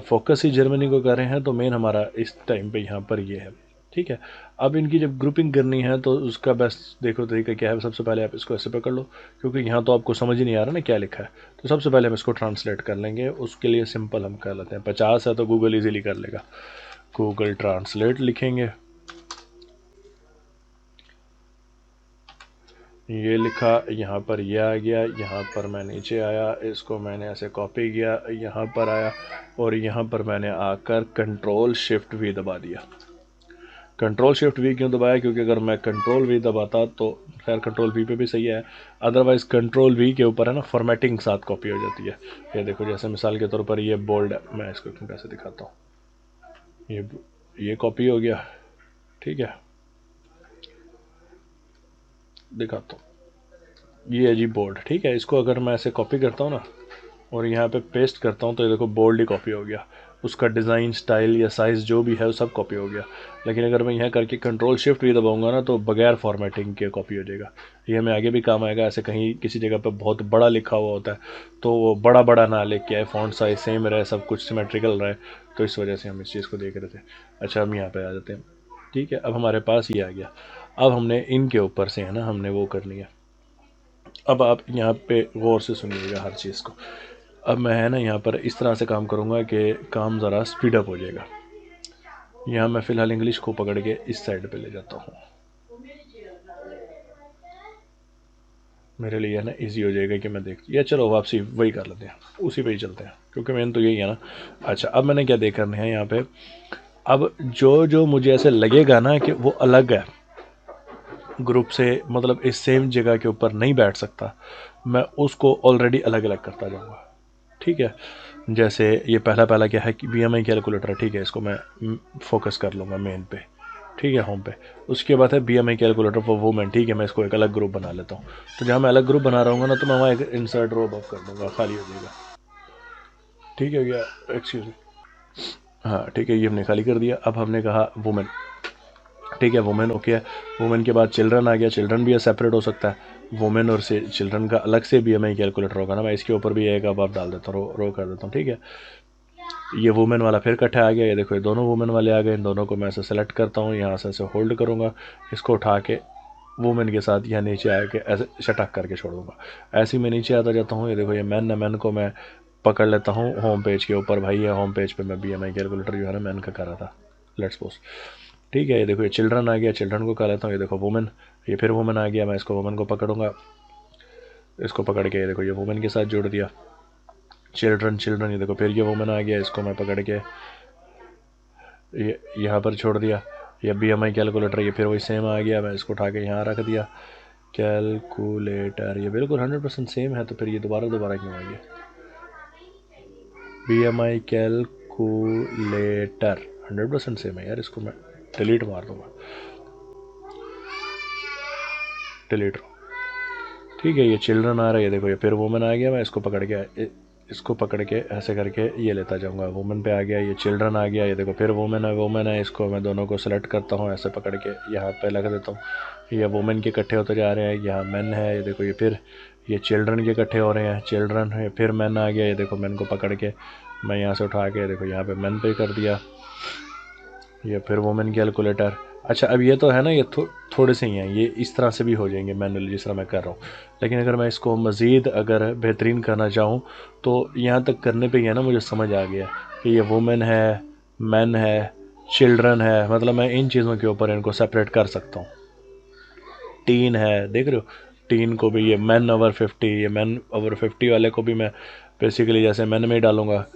Focus ही Germany को कर रहे हैं, तो मेन हमारा इस टाइम पे यहाँ पर ये है। ठीक है, अब इनकी जब ग्रुपिंग करनी है तो उसका बेस्ट देखो तरीका क्या है। सबसे पहले आप इसको ऐसे पकड़ लो, क्योंकि यहाँ तो आपको समझ ही नहीं आ रहा ना क्या लिखा है। तो सबसे पहले हम इसको ट्रांसलेट कर लेंगे। उसके लिए सिंपल हम कर लेते हैं, 50 है तो गूगल इजीली कर लेगा। गूगल ट्रांसलेट लिखेंगे, ये लिखा, यहाँ पर ये आ गया, यहाँ पर मैं नीचे आया, इसको मैंने ऐसे कॉपी किया, यहाँ पर आया और यहाँ पर मैंने आकर कंट्रोल शिफ्ट वी दबा दिया। कंट्रोल शिफ्ट वी क्यों दबाया? क्योंकि अगर मैं कंट्रोल वी दबाता तो खैर कंट्रोल वी पे भी सही है, अदरवाइज़ कंट्रोल वी के ऊपर है ना फॉर्मेटिंग साथ कॉपी हो जाती है। ये देखो, जैसे मिसाल के तौर पर ये बोल्ड है, मैं इसको कैसे दिखाता हूँ, ये कॉपी हो गया। ठीक है, दिखाता हूँ, ये है जी बोल्ड। ठीक है, इसको अगर मैं ऐसे कॉपी करता हूँ ना और यहाँ पे पेस्ट करता हूँ तो ये देखो बोल्ड ही कॉपी हो गया। उसका डिज़ाइन, स्टाइल या साइज़ जो भी है वो सब कॉपी हो गया। लेकिन अगर मैं यहाँ करके कंट्रोल शिफ्ट भी दबाऊंगा ना तो बगैर फॉर्मेटिंग के कॉपी हो जाएगा। ये हमें आगे भी काम आएगा। ऐसे कहीं किसी जगह पे बहुत बड़ा लिखा हुआ होता है तो वो बड़ा बड़ा ना लेके आए, फॉन्ट साइज सेम रहे, सब कुछ सिमेट्रिकल रहे, तो इस वजह से हम इस चीज़ को देख रहे थे। अच्छा, हम यहाँ पर आ जाते हैं। ठीक है, अब हमारे पास ये आ गया। अब हमने इनके ऊपर से है ना हमने वो करनी है। अब आप यहाँ पे गौर से सुनिएगा हर चीज़ को। अब मैं है ना यहाँ पर इस तरह से काम करूँगा कि काम ज़रा स्पीड अप हो जाएगा। यहाँ मैं फ़िलहाल इंग्लिश को पकड़ के इस साइड पे ले जाता हूँ, मेरे लिए है ना इजी हो जाएगा कि मैं देख, या चलो वापसी वही कर लेते हैं, उसी पे ही चलते हैं क्योंकि मेन तो यही है ना। अच्छा, अब मैंने क्या देख करना है यहाँ पे, अब जो जो मुझे ऐसे लगेगा ना कि वो अलग है ग्रुप से, मतलब इस सेम जगह के ऊपर नहीं बैठ सकता, मैं उसको ऑलरेडी अलग अलग करता जाऊँगा। ठीक है, जैसे ये पहला पहला क्या है कि BMI कैलकुलेटर है। ठीक है, इसको मैं फोकस कर लूँगा मेन पे। ठीक है, होम पे। उसके बाद है BMI कैलकुलेटर फॉर वुमेन। ठीक है, मैं इसको एक अलग ग्रुप बना लेता हूँ। तो जहाँ मैं अलग ग्रुप बना रहा हूँ ना तो मैं वहाँ एक इंसर्ट रो अबव कर दूँगा, खाली हो जाएगा। ठीक है गया, एक्सक्यूज मी। हाँ ठीक है, ये हमने खाली कर दिया। अब हमने कहा वुमेन। ठीक है, वुमेन ओके है। वुमेन के बाद चिल्ड्रन आ गया, चिल्ड्रन भी सेपरेट हो सकता है। वुमेन और से चिल्ड्रन का अलग से BMI कैलकुलेटर होगा ना, मैं इसके ऊपर भी एक अब आप डाल देता हूँ, रो कर देता हूँ। ठीक है, ये वुमेन वाला फिर इकट्ठा आ गया। ये देखो, ये दोनों वुमेन वाले आ गए। इन दोनों को मैं ऐसे सेलेक्ट करता हूँ, यहाँ से ऐसे होल्ड करूँगा, इसको उठा के वुमेन के साथ यहाँ नीचे आके ऐसे शटक करके छोड़ दूँगा। ऐसे ही मैं नीचे आता जाता हूँ। ये देखो, ये मैन है, मैन को मैं पकड़ लेता हूँ होम पेज के ऊपर। भाई ये होम पेज पे मैं BMI कैलकुलेटर जो है ना मैन का कर रहा था, लेट्स सपोज। ठीक है, ये देखो, ये चिल्ड्रन आ गया, चिल्ड्रन को कर लेता हूँ। ये देखो वुमेन, ये फिर वुमेन आ गया, मैं इसको वुमेन को पकड़ूंगा, इसको पकड़ के ये देखो ये वुमेन के साथ जोड़ दिया। चिल्ड्रन चिल्ड्रन, ये देखो फिर ये वुमेन आ गया, इसको मैं पकड़ के ये यहाँ पर छोड़ दिया। ये BMI कैलकुलेटर, ये फिर वही सेम आ गया, मैं इसको उठा के यहाँ रख दिया। कैलकुलेटर, ये बिल्कुल 100% सेम है, तो फिर ये दोबारा दोबारा क्यों आ गया? BMI कैलकुलेटर 100% सेम है यार, इसको मैं डिलीट मार दूंगा, डिलीट। ठीक है, ये चिल्ड्रन आ रहा है, ये देखो ये फिर वुमेन आ गया, मैं इसको पकड़ के ऐसे करके ये लेता जाऊंगा। वुमेन पे आ गया, ये चिल्ड्रन आ गया, ये देखो फिर वुमेन है, इसको मैं दोनों को सेलेक्ट करता हूँ, ऐसे पकड़ के यहाँ पे लगा देता हूँ। ये वुमेन के इकट्ठे होते जा रहे हैं, यहाँ मैन है, ये देखो ये फिर ये चिल्ड्रन के इकट्ठे हो रहे हैं, चिल्ड्रन है, फिर मैन आ गया, ये देखो मैन को पकड़ के मैं यहाँ से उठा के देखो यहाँ पे मैन पे कर दिया, ये फिर वुमेन कैलकुलेटर। अच्छा, अब ये तो है ना, ये थोड़े से ही हैं, ये इस तरह से भी हो जाएंगे मैनुअली जिस तरह मैं कर रहा हूँ। लेकिन अगर मैं इसको मज़ीद अगर बेहतरीन करना चाहूँ तो यहाँ तक करने पे ही है ना मुझे समझ आ गया कि ये वुमेन है, मैन है, चिल्ड्रन है, मतलब मैं इन चीज़ों के ऊपर इनको सेपरेट कर सकता हूँ। टीन है, देख रहे हो, टीन को भी ये मैन ओवर 50, ये मैन ओवर 50 वाले को भी मैं बेसिकली जैसे मैन में ही डालूंगा।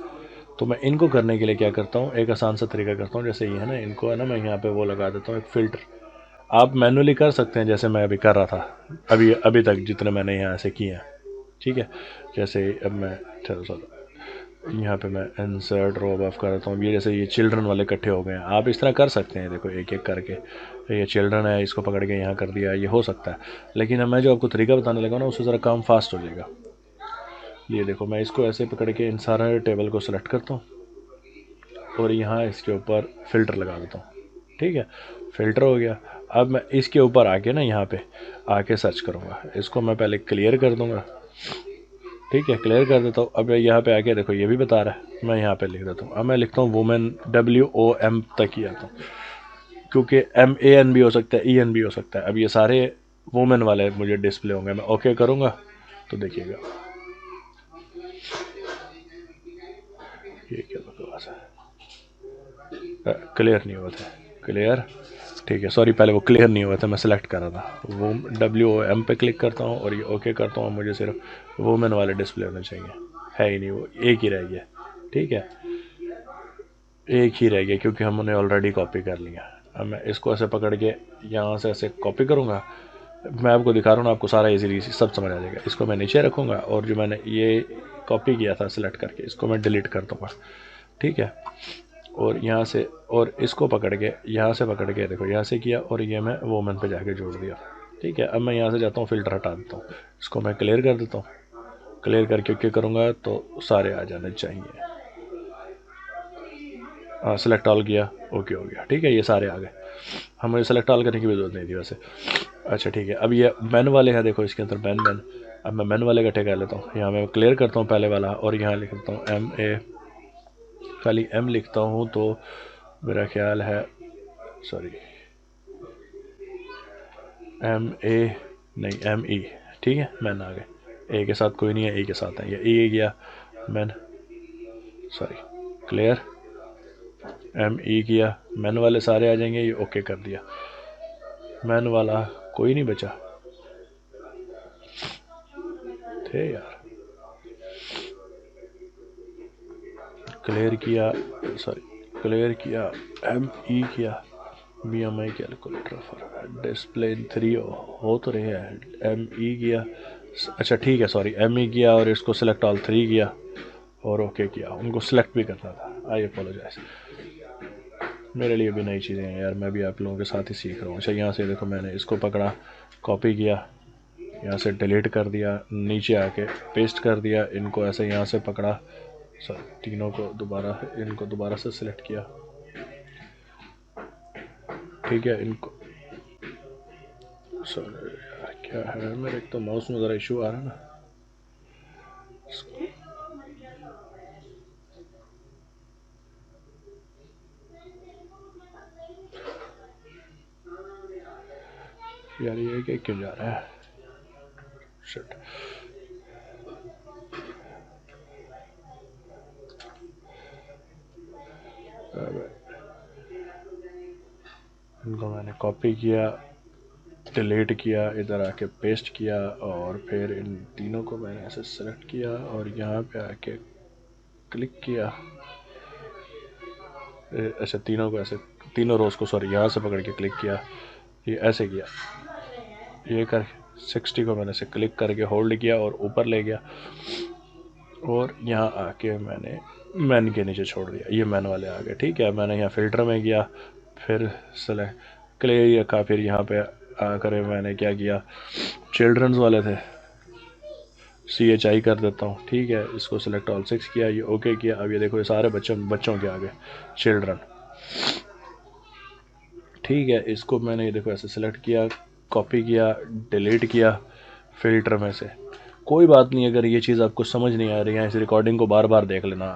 तो मैं इनको करने के लिए क्या करता हूँ, एक आसान सा तरीका करता हूँ। जैसे ये है ना, इनको है ना मैं यहाँ पे वो लगा देता हूँ एक फ़िल्टर। आप मैनुअली कर सकते हैं जैसे मैं अभी कर रहा था, अभी अभी तक जितने मैंने यहाँ से किए हैं। ठीक है, जैसे अब मैं चलो चलो यहाँ पे मैं इंसर्ट रो अबव कर देता हूँ। ये जैसे ये चिल्ड्रन वाले इकट्ठे हो गए हैं, आप इस तरह कर सकते हैं। देखो एक एक करके, ये चिल्ड्रन है, इसको पकड़ के यहाँ कर दिया, ये हो सकता है। लेकिन अब मैं जो आपको तरीका बताने लगा ना उससे ज़रा काम फास्ट हो जाएगा। ये देखो, मैं इसको ऐसे पकड़ के इन सारे टेबल को सेलेक्ट करता हूँ और यहाँ इसके ऊपर फ़िल्टर लगा देता हूँ। ठीक है, फ़िल्टर हो गया। अब मैं इसके ऊपर आके ना यहाँ पे आके सर्च करूँगा, इसको मैं पहले क्लियर कर दूँगा। ठीक है, क्लियर कर देता हूँ। अब यहाँ पे आके देखो ये भी बता रहा है, मैं यहाँ पे लिख देता हूँ। अब मैं लिखता हूँ वुमेन, WOM तक ही आता हूँ, क्योंकि MAN भी हो सकता है, EN भी हो सकता है। अब ये सारे वुमेन वाले मुझे डिस्प्ले होंगे। मैं ओके करूँगा तो देखिएगा ये क्या बकवास है, क्लियर नहीं हुआ था, क्लियर, ठीक है सॉरी, पहले वो क्लियर नहीं हुआ था, मैं सेलेक्ट कर रहा था। वो WOM पे क्लिक करता हूँ और ये ओके करता हूँ। मुझे सिर्फ वुमेन वाले डिस्प्ले होने चाहिए, है ही नहीं, वो एक ही रह गया। ठीक है, एक ही रह गया क्योंकि हमने ऑलरेडी कॉपी कर लिया। अब मैं इसको ऐसे पकड़ के यहाँ से ऐसे कॉपी करूँगा। मैं आपको दिखा रहा हूँ ना, आपको सारा इजीली सब समझ आ जाएगा। इसको मैं नीचे रखूँगा और जो मैंने ये कॉपी किया था सिलेक्ट करके, इसको मैं डिलीट कर दूँगा। ठीक है, और यहाँ से और इसको पकड़ के यहाँ से पकड़ के देखो यहाँ से किया और ये मैं वोमन पे जाके जोड़ दिया। ठीक है, अब मैं यहाँ से जाता हूँ, फ़िल्टर हटा देता हूँ, इसको मैं क्लियर कर देता हूँ। क्लियर करके ओके करूँगा तो सारे आ जाने चाहिए। सेलेक्ट ऑल किया, ओके हो गया। ठीक है, ये सारे आ गए, हमें सेलेक्ट ऑल करने की भी जरूरत नहीं थी वैसे। अच्छा ठीक है, अब ये मैन वाले हैं, देखो इसके अंदर मैन। अब मैं मैन वाले इकट्ठे कर लेता हूँ। यहाँ मैं क्लियर करता हूँ पहले वाला और यहाँ लिख देता हूँ MA, खाली M लिखता हूँ तो मेरा ख्याल है, सॉरी MA नहीं ME। ठीक है, मैन आ गए, ए के साथ कोई नहीं है, ए के साथ है, ये ए गया मैन, सॉरी क्लियर, ME किया, मैन वाले सारे आ जाएंगे। ये ओके कर दिया, मैन वाला कोई नहीं बचा थे यार। क्लियर किया, सॉरी क्लियर किया, ME किया, BMI कैलकुलेटर फॉर डिस्प्ले 3 हो तो रहे हैं। ME किया, अच्छा ठीक है सॉरी, ME किया और इसको सिलेक्ट ऑल 3 किया और ओके किया। उनको सिलेक्ट भी करना था, आई अपोलोजाइज, मेरे लिए भी नई चीज़ें हैं यार, मैं भी आप लोगों के साथ ही सीख रहा हूँ। अच्छा यहाँ से देखो मैंने इसको पकड़ा, कॉपी किया, यहाँ से डिलीट कर दिया, नीचे आके पेस्ट कर दिया, इनको ऐसे यहाँ से पकड़ा, सर तीनों को दोबारा, इनको दोबारा से सिलेक्ट किया। ठीक है, इनको सर यार क्या है, मेरे एक तो माउस में ज़रा इशू आ रहा है ना। यार ये क्या क्यों जा रहा है, शिट। इनको मैंने कॉपी किया, डिलीट किया, इधर आके पेस्ट किया और फिर इन तीनों को मैंने ऐसे सेलेक्ट किया और यहाँ पे आके क्लिक किया। ऐसे तीनों को ऐसे, तीनों रोज़ को सॉरी यहाँ से पकड़ के क्लिक किया, ये ऐसे किया, ये कर 60 को मैंने से क्लिक करके होल्ड किया और ऊपर ले गया और यहाँ आके मैंने मैन के नीचे छोड़ दिया। ये मैन वाले आ गए। ठीक है, मैंने यहाँ फ़िल्टर में गया, फिर सेलेक्ट क्लियर रखा, फिर यहाँ पे आकर मैंने क्या किया, चिल्ड्रंस वाले थे, CHI कर देता हूँ। ठीक है, इसको सिलेक्ट ऑल 6 किया, ये ओके किया। अब ये देखो ये सारे बच्चों के आगे चिल्ड्रन। ठीक है, इसको मैंने ये देखो ऐसे सिलेक्ट किया, कॉपी किया, डिलीट किया फ़िल्टर में से। कोई बात नहीं, अगर ये चीज़ आपको समझ नहीं आ रही है, इस रिकॉर्डिंग को बार बार देख लेना।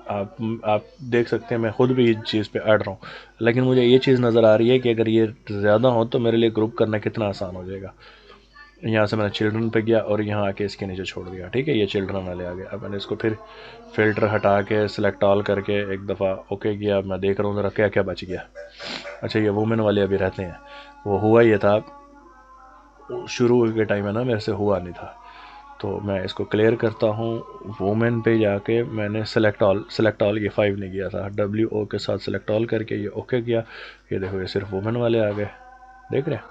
आप देख सकते हैं मैं खुद भी इस चीज़ पे अड़ रहा हूँ, लेकिन मुझे ये चीज़ नज़र आ रही है कि अगर ये ज़्यादा हो तो मेरे लिए ग्रुप करना कितना आसान हो जाएगा। यहाँ से मैंने चिल्ड्रन पे गया और यहाँ आके इसके नीचे छोड़ दिया। ठीक है, ये चिल्ड्रन वाले आ गए। अब मैंने इसको फिर फ़िल्टर हटा के सिलेक्ट ऑल करके एक दफ़ा ओके किया। मैं देख रहा हूँ ज़रा क्या क्या बच गया। अच्छा, ये वुमेन वाले अभी रहते हैं, वो हुआ ये था शुरू के टाइम है ना, मेरे से हुआ नहीं था। तो मैं इसको क्लियर करता हूँ, वुमेन पे जाके मैंने सेलेक्ट ऑल ये 5 नहीं किया था, WO के साथ सेलेक्ट ऑल करके ये ओके किया। ये देखो ये सिर्फ वुमेन वाले आ गए, देख रहे हैं।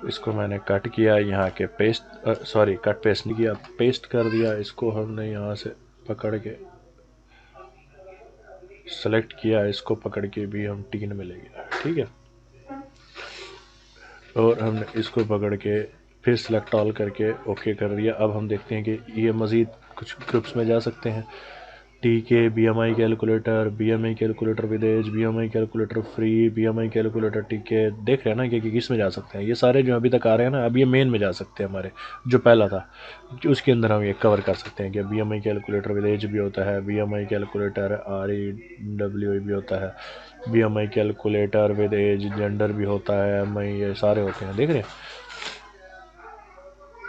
इसको मैंने कट किया, यहाँ के पेस्ट सॉरी कट पेस्ट नहीं किया, पेस्ट कर दिया। इसको हमने यहाँ से पकड़ के सेलेक्ट किया, इसको पकड़ के भी हम 3 में ले गया। ठीक है, और हमने इसको पकड़ के फिर सेलेक्ट ऑल करके ओके कर दिया। अब हम देखते हैं कि ये मज़ीद कुछ ग्रुप्स में जा सकते हैं। TK BMI calculator, BMI calculator with age, BMI calculator free, BMI calculator TK। देख रहे हैं ना कि किस में जा सकते हैं। ये सारे जो अभी तक आ रहे हैं ना, अब ये मेन में जा सकते हैं हमारे, जो पहला था उसके अंदर हम ये कवर कर सकते हैं कि BMI कैलकुलेटर विद एज भी होता है, BMI कैलकुलेटर REW भी होता है, BMI calculator with age gender भी होता है, MI, ये सारे होते हैं। देख रहे हैं,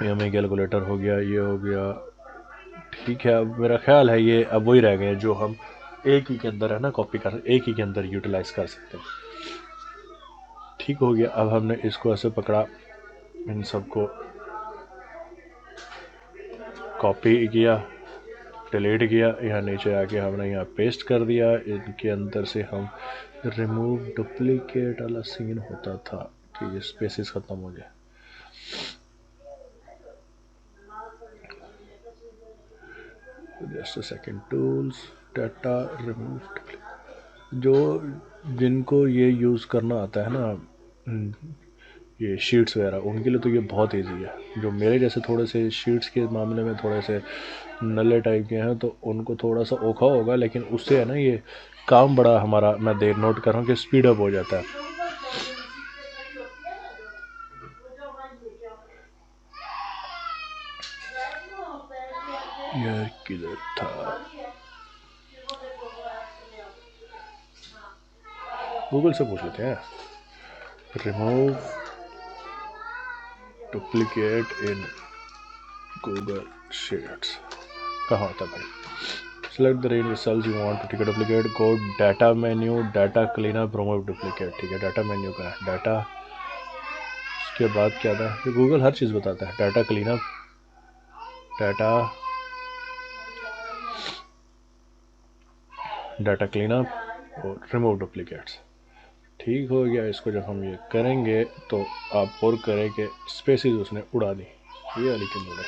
BMI कैलकुलेटर हो गया, ये हो गया। ठीक है, अब मेरा ख्याल है ये अब वही रह गए जो हम एक ही के अंदर है ना कॉपी कर, एक ही के अंदर यूटिलाइज कर सकते हैं। ठीक हो गया। अब हमने इसको ऐसे पकड़ा, इन सबको कॉपी किया, डिलीट किया, यहाँ नीचे आके हमने यहाँ पेस्ट कर दिया। इनके अंदर से हम रिमूव डुप्लीकेट वाला सीन होता था कि ये स्पेसिस ख़त्म हो जाए। Just a second, tools, data, remove. जो जिनको ये यूज़ करना आता है ना, ये शीट्स वगैरह, उनके लिए तो ये बहुत इजी है। जो मेरे जैसे थोड़े से शीट्स के मामले में थोड़े से नल्ले टाइप के हैं, तो उनको थोड़ा सा औखा होगा, लेकिन उससे है ना ये काम बड़ा हमारा, मैं देर नोट कर रहा हूँ कि स्पीड अप हो जाता है। यार किधर था, गूगल से पूछ लेते हैं। Remove duplicate in Google sheets कहाँ होता है भाई? Select the range cells you want to take a duplicate, go data menu, data cleanup, remove duplicate. ठीक है, डाटा मेन्यू का है, डाटा, उसके बाद क्या था, ये गूगल हर चीज़ बताता है। डाटा क्लीनअप, डाटा क्लीनअप और रिमूव डुप्लीकेट्स। ठीक हो गया। इसको जब हम ये करेंगे तो आप और करें कि स्पेसिस उसने उड़ा दी, ये वाली क्यों उड़े,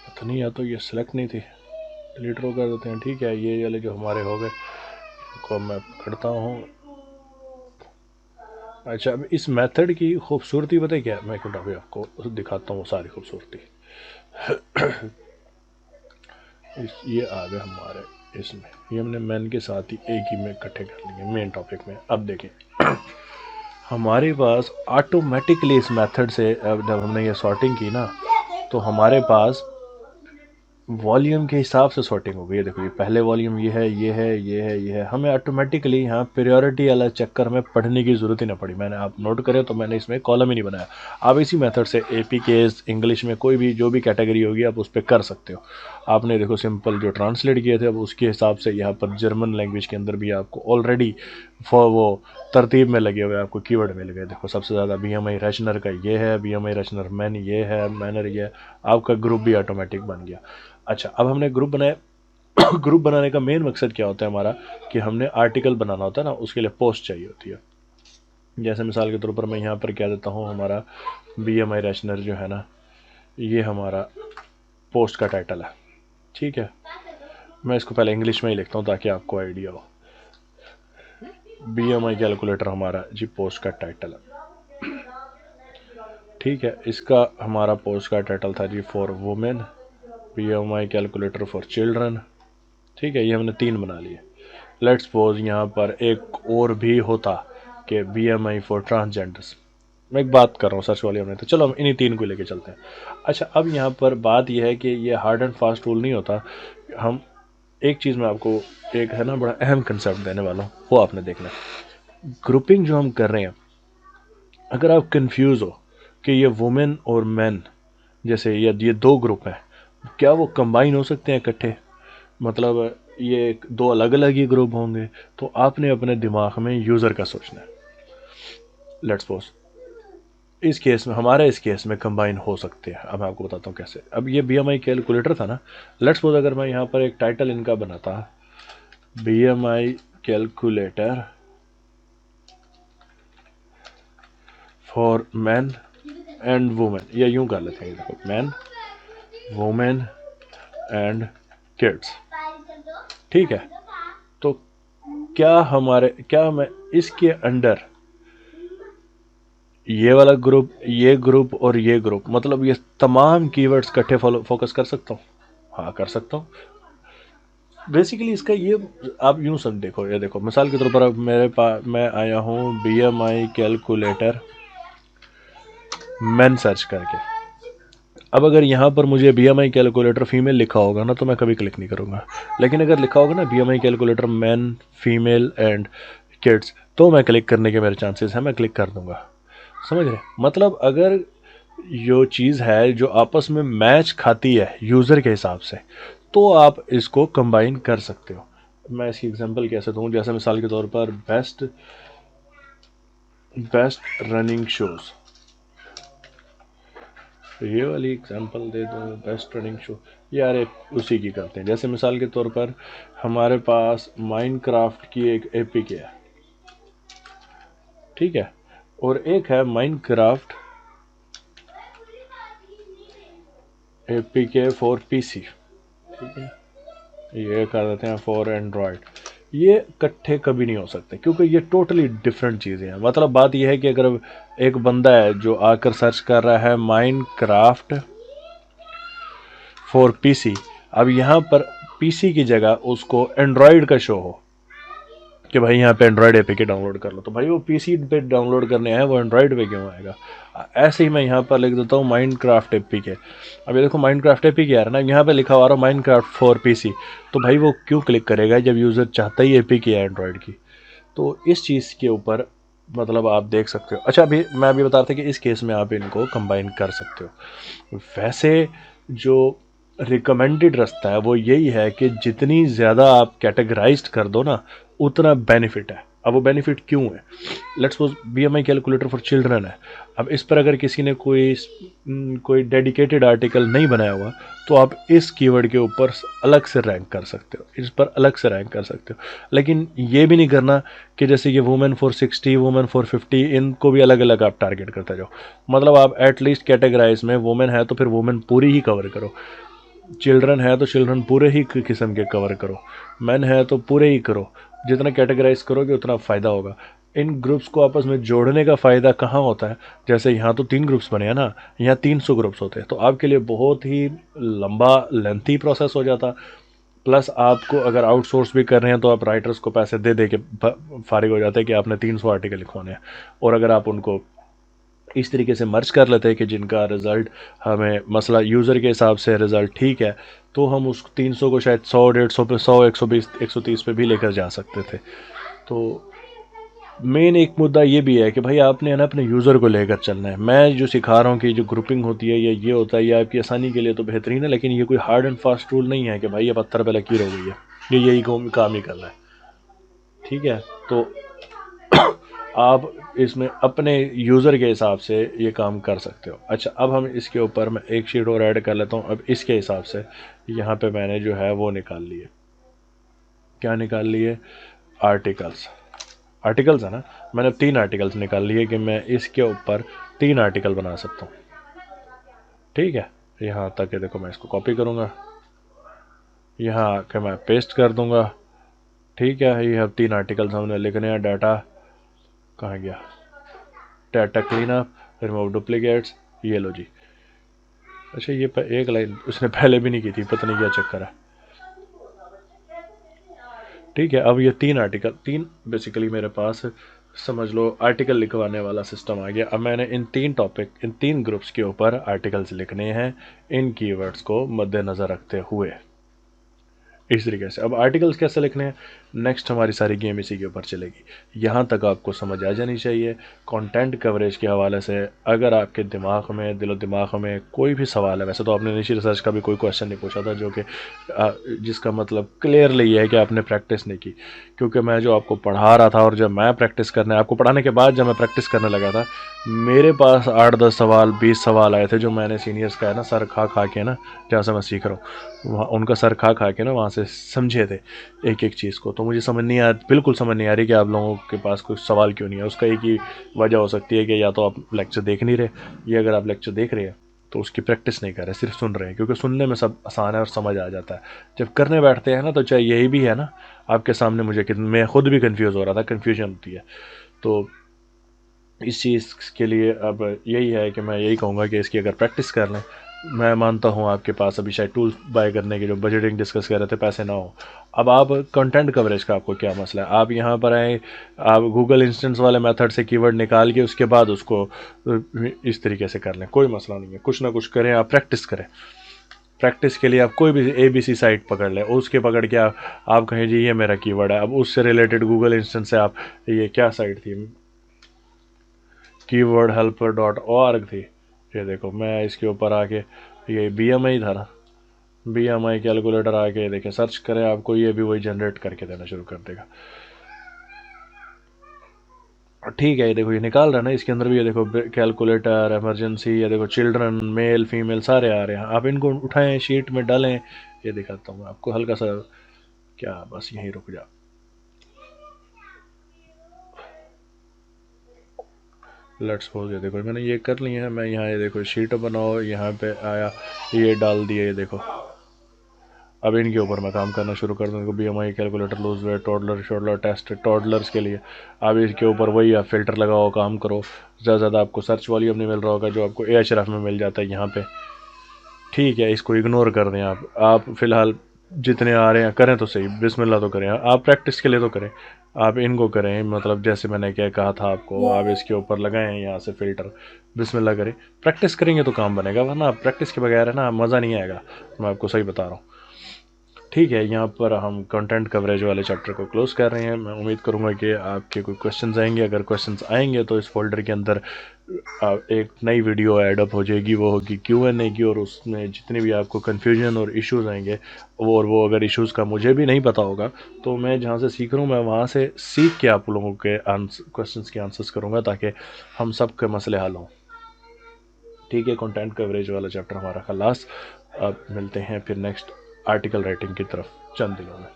पता नहीं, या तो ये सिलेक्ट नहीं थी, डिलीट रो कर देते हैं। ठीक है, ये वाले जो हमारे हो गए, इनको मैं पकड़ता हूँ। अच्छा, अब इस मेथड की खूबसूरती पता है क्या, मैं एक अभी आपको दिखाता हूँ सारी खूबसूरती। ये आ गए हमारे इसमें, ये हमने मैन के साथ ही एक ही में इकट्ठे कर लिए मेन टॉपिक में। अब देखें हमारे पास ऑटोमेटिकली इस मेथड से, अब जब हमने ये सॉर्टिंग की ना, तो हमारे पास वॉल्यूम के हिसाब से सॉर्टिंग हो गई है। देखो ये पहले वॉल्यूम, ये है, ये है, ये है, ये है। हमें ऑटोमेटिकली यहाँ प्रायोरिटी वाला चक्कर में पढ़ने की ज़रूरत ही ना पड़ी। मैंने, आप नोट करें तो मैंने इसमें कॉलम ही नहीं बनाया। आप इसी मेथड से AP केस इंग्लिश में कोई भी जो भी कैटेगरी होगी आप उस पर कर सकते हो। आपने देखो सिंपल जो ट्रांसलेट किए थे, अब उसके हिसाब से यहाँ पर जर्मन लैंग्वेज के अंदर भी आपको ऑलरेडी वो तरतीब में लगे हुए आपको कीवर्ड मिल गए। देखो सबसे ज़्यादा BMI रैशनर का ये है, BMI रैशनर मैन ये है, मैनर ये है। आपका ग्रुप भी ऑटोमेटिक बन गया। अच्छा, अब हमने ग्रुप बनाया। ग्रुप बनाने का मेन मकसद क्या होता है हमारा, कि हमने आर्टिकल बनाना होता है ना, उसके लिए पोस्ट चाहिए होती है। जैसे मिसाल के तौर पर मैं यहाँ पर क्या देता हूँ, हमारा BMI रैशनर जो है ना, ये हमारा पोस्ट का टाइटल है। ठीक है, मैं इसको पहले इंग्लिश में ही लिखता हूँ ताकि आपको आइडिया हो। BMI कैलकुलेटर हमारा जी पोस्ट का टाइटल है। ठीक है, इसका हमारा पोस्ट का टाइटल था G for women, BMI calculator for children. ठीक है, ये हमने 3 बना लिए। लेट्स सपोज यहाँ पर एक और भी होता कि BMI फॉर ट्रांसजेंडर्स। मैं एक बात कर रहा हूँ सर्च वाले हमने, तो चलो हम इन्हीं 3 को लेके चलते हैं। अच्छा, अब यहाँ पर बात यह है कि ये हार्ड एंड फास्ट रूल नहीं होता। हम एक चीज़ में आपको एक है ना बड़ा अहम कंसेप्ट देने वाला हूँ, वो आपने देखना है। ग्रुपिंग जो हम कर रहे हैं, अगर आप कंफ्यूज हो कि ये वुमेन और मैन जैसे ये 2 ग्रुप हैं, क्या वो कंबाइन हो सकते हैं इकट्ठे, मतलब ये 2 अलग अलग ही ग्रुप होंगे, तो आपने अपने दिमाग में यूज़र का सोचना है। लेट्स सपोज इस केस में, हमारे इस केस में कंबाइन हो सकते हैं। अब मैं आपको बताता हूँ कैसे। अब ये BMI कैलकुलेटर था ना, लेट्स सपोज अगर मैं यहाँ पर एक टाइटल इनका बनाता, BMI calculator for man and women, या यूं कर लेते हैं, देखो मैन, वुमेन एंड किड्स। ठीक है, तो क्या मैं इसके अंडर ये वाला ग्रुप, ये ग्रुप और ये ग्रुप, मतलब ये तमाम कीवर्ड्स इकट्ठे फोकस कर सकता हूँ? हाँ कर सकता हूँ। बेसिकली इसका ये आप यूँ सब देखो, ये देखो मिसाल के तौर पर अब मेरे पास मैं आया हूँ BMI कैलकुलेटर मैन सर्च करके। अब अगर यहाँ पर मुझे BMI कैलकुलेटर फीमेल लिखा होगा ना तो मैं कभी क्लिक नहीं करूँगा, लेकिन अगर लिखा होगा ना BMI calculator man female and kids तो मैं क्लिक करने के मेरे चांसेस हैं, मैं क्लिक कर दूंगा। समझ रहे? मतलब अगर जो चीज़ है जो आपस में मैच खाती है यूज़र के हिसाब से तो आप इसको कंबाइन कर सकते हो। मैं इसकी एग्जांपल कैसे दूँ, जैसे मिसाल के तौर पर बेस्ट रनिंग शोज़, ये वाली एग्जांपल दे दो, बेस्ट रनिंग शो। यार उसी की करते हैं। जैसे मिसाल के तौर पर हमारे पास माइनक्राफ्ट की एक एपीके है, ठीक है, और एक है माइनक्राफ्ट एपीके फॉर पीसी, ठीक है, ये कर देते हैं फॉर एंड्रॉयड। ये इकट्ठे कभी नहीं हो सकते क्योंकि ये टोटली डिफरेंट चीज़ें हैं। मतलब बात यह है कि अगर एक बंदा है जो आकर सर्च कर रहा है माइनक्राफ्ट फॉर पीसी, अब यहाँ पर पीसी की जगह उसको एंड्रॉयड का शो हो कि भाई यहाँ पे एंड्रॉयड एपीके डाउनलोड कर लो, तो भाई वो पीसी पे डाउनलोड करने आए, वो एंड्रॉयड पे क्यों आएगा? ऐसे ही मैं यहाँ पर लिख देता हूँ माइनक्राफ्ट एपीके। अब ये देखो माइनक्राफ्ट एपीके यार ना, यहाँ पे लिखा हुआ माइनक्राफ्ट फॉर पीसी, तो भाई वो क्यों क्लिक करेगा जब यूज़र चाहता ही एपीके है एंड्रॉयड की? तो इस चीज़ के ऊपर मतलब आप देख सकते हो। अच्छा अभी मैं अभी बता रहा था कि इस केस में आप इनको कंबाइन कर सकते हो। वैसे जो रिकमेंडेड रास्ता है वो यही है कि जितनी ज़्यादा आप कैटेगराइज्ड कर दो ना उतना बेनिफिट है। अब वो बेनिफिट क्यों है? Let's suppose BMI calculator for children है। अब इस पर अगर किसी ने कोई डेडिकेटेड आर्टिकल नहीं बनाया हुआ तो आप इस कीवर्ड के ऊपर अलग से रैंक कर सकते हो, इस पर अलग से रैंक कर सकते हो। लेकिन ये भी नहीं करना कि जैसे कि वुमेन फॉर 60, वुमेन फॉर 50, इनको भी अलग अलग आप टारगेट करते जाओ। मतलब आप एटलीस्ट कैटेगराइज में वुमेन है तो फिर वुमेन पूरी ही कवर करो, चिल्ड्रन है तो चिल्ड्रन पूरे ही किस्म के कवर करो, मैन है तो पूरे ही करो। जितना कैटेगराइज करोगे उतना फ़ायदा होगा। इन ग्रुप्स को आपस में जोड़ने का फ़ायदा कहाँ होता है? जैसे यहाँ तो 3 ग्रुप्स बने हैं ना, यहाँ 300 ग्रुप्स होते हैं तो आपके लिए बहुत ही लंबा लेंथी प्रोसेस हो जाता। प्लस आपको अगर आउटसोर्स भी कर रहे हैं तो आप राइटर्स को पैसे दे दे के फारिग हो जाते हैं कि आपने 300 आर्टिकल लिखवाने हैं। और अगर आप उनको इस तरीके से मर्ज कर लेते हैं कि जिनका रिज़ल्ट हमें मसला यूज़र के हिसाब से रिज़ल्ट ठीक है तो हम उस 300 को शायद 100, 150 पे, 100, 120, 130 पे भी लेकर जा सकते थे। तो मेन एक मुद्दा ये भी है कि भाई आपने है ना अपने यूज़र को लेकर चलना है। मैं जो सिखा रहा हूँ कि जो ग्रुपिंग होती है या ये होता है ये आपकी आसानी के लिए तो बेहतरीन है, लेकिन ये कोई हार्ड एंड फास्ट रूल नहीं है कि भाई ये पत्थर पे लकीर हो गई है, ये यही काम ही करना है। ठीक है, तो आप इसमें अपने यूज़र के हिसाब से ये काम कर सकते हो। अच्छा अब हम इसके ऊपर मैं एक शीट और ऐड कर लेता हूँ। अब इसके हिसाब से यहाँ पे मैंने जो है वो निकाल लिए, क्या निकाल लिए? आर्टिकल्स। आर्टिकल्स है ना, मैंने 3 आर्टिकल्स निकाल लिए कि मैं इसके ऊपर 3 आर्टिकल बना सकता हूँ। ठीक है, यहाँ तक है, देखो मैं इसको कॉपी करूँगा, यहाँ आके मैं पेस्ट कर दूँगा। ठीक है, ये अब 3 आर्टिकल्स हमने लिखने हैं। डाटा कहाँ गया? Data clean up, remove duplicates, ये लो जी। अच्छा ये एक लाइन उसने पहले भी नहीं की थी, पता नहीं क्या चक्कर है। ठीक है, अब ये 3 आर्टिकल, 3 बेसिकली मेरे पास समझ लो आर्टिकल लिखवाने वाला सिस्टम आ गया। अब मैंने इन 3 टॉपिक, इन 3 ग्रुप्स के ऊपर आर्टिकल्स लिखने हैं इन कीवर्ड्स को मद्देनज़र रखते हुए, इस तरीके से। अब आर्टिकल्स कैसे लिखने हैं, नेक्स्ट हमारी सारी गेम इसी के ऊपर चलेगी। यहाँ तक आपको समझ आ जानी चाहिए। कंटेंट कवरेज के हवाले से अगर आपके दिमाग में, दिलो दिमाग में कोई भी सवाल है, वैसे तो आपने निशी रिसर्च का भी कोई क्वेश्चन नहीं पूछा था जो कि जिसका मतलब क्लियरली ये है कि आपने प्रैक्टिस नहीं की, क्योंकि मैं जो आपको पढ़ा रहा था और जब मैं प्रैक्टिस करने, आपको पढ़ाने के बाद जब मैं प्रैक्टिस करने लगा था, मेरे पास 8-10 सवाल, 20 सवाल आए थे जो मैंने सीनियर्स का है ना सर खा खा के ना, जहाँ से मैं सीख रहा हूँ वहाँ उनका सर खा खा के ना वहाँ से समझे थे एक एक चीज़ को। तो मुझे समझ नहीं आ, बिल्कुल समझ नहीं आ रही कि आप लोगों के पास कोई सवाल क्यों नहीं है। उसका एक ही वजह हो सकती है कि या तो आप लेक्चर देख नहीं रहे, या अगर आप लेक्चर देख रहे हैं तो उसकी प्रैक्टिस नहीं कर रहे, सिर्फ सुन रहे हैं, क्योंकि सुनने में सब आसान है और समझ आ जाता है। जब करने बैठते हैं ना तो चाहे यही भी है ना आपके सामने, मुझे कि मैं खुद भी कन्फ्यूज़ हो रहा था, कन्फ्यूजन होती है। तो इस चीज़ के लिए अब यही है कि मैं यही कहूँगा कि इसकी अगर प्रैक्टिस कर लें मैं मानता हूँ आपके पास अभी शायद टूल बाय करने के जो बजटिंग डिस्कस कर रहे थे पैसे ना हो। अब आप कंटेंट कवरेज का आपको क्या मसला है, आप यहाँ पर आए, आप गूगल इंस्टेंस वाले मेथड से कीवर्ड निकाल के उसके बाद उसको इस तरीके से कर लें, कोई मसला नहीं है। कुछ ना कुछ करें, आप प्रैक्टिस करें। प्रैक्टिस के लिए आप कोई भी ABC साइट पकड़ लें, उसके पकड़ के आप कहें जी ये मेरा कीवर्ड है। अब उससे रिलेटेड गूगल इंस्टेंस से आप, ये क्या साइट थी, keywordhelper.org थी, ये देखो मैं इसके ऊपर आके, ये BMI था ना, BMI कैलकुलेटर आके देखें, सर्च करें, आपको ये भी वही जनरेट करके देना शुरू कर देगा। ठीक है, ये देखो ये निकाल रहा है ना, इसके अंदर भी ये देखो कैलकुलेटर, इमरजेंसी, ये देखो चिल्ड्रन, मेल फीमेल सारे आ रहे हैं। आप इनको उठाएं, शीट में डालें। ये दिखाता हूँ आपको हल्का सा, क्या बस यहीं रुक जा। लेट्स सपोज ये देखो मैंने ये कर लिया है, मैं यहाँ ये देखो शीट बनाओ, यहाँ पे आया, ये डाल दिया, ये देखो। अब इनके ऊपर मैं काम करना शुरू कर दूँ। BMI calculator, lose weight, toddler शॉडलर टेस्ट, टॉडलर्स के लिए। अब इसके ऊपर वही आप फिल्टर लगाओ, काम करो। ज़्यादा ज़्यादा आपको सर्च वॉल्यूम नहीं मिल रहा होगा जो आपको Ahref में मिल जाता है यहाँ पे। ठीक है, इसको इग्नोर कर दें आप फ़िलहाल जितने आ रहे हैं करें तो सही, बिस्मिल्लाह तो करें, आप प्रैक्टिस के लिए तो करें। आप इनको करें, मतलब जैसे मैंने क्या कहा था आपको, आप इसके ऊपर लगाएं यहाँ से फ़िल्टर, बिस्मिल्लाह करें। प्रैक्टिस करेंगे तो काम बनेगा, वरना प्रैक्टिस के बगैर है ना मज़ा नहीं आएगा, मैं आपको सही बता रहा हूँ। ठीक है, यहाँ पर हम कंटेंट कवरेज वाले चैप्टर को क्लोज कर रहे हैं। मैं उम्मीद करूँगा कि आपके कोई क्वेश्चंस आएंगे। अगर क्वेश्चंस आएंगे तो इस फोल्डर के अंदर एक नई वीडियो ऐडअप हो जाएगी, वो होगी Q&A की, और उसमें जितने भी आपको कन्फ्यूजन और इश्यूज़ आएंगे, वो अगर इश्यूज़ का मुझे भी नहीं पता होगा तो मैं जहाँ से सीख रहा हूँ मैं वहाँ से सीख के आप लोगों के क्वेश्चन के आंसर्स करूँगा, ताकि हम सब के मसले हल हों। ठीक है, कंटेंट कवरेज वाला चैप्टर हमारा खलास। अब मिलते हैं फिर नेक्स्ट आर्टिकल राइटिंग की तरफ चंद दिनों में।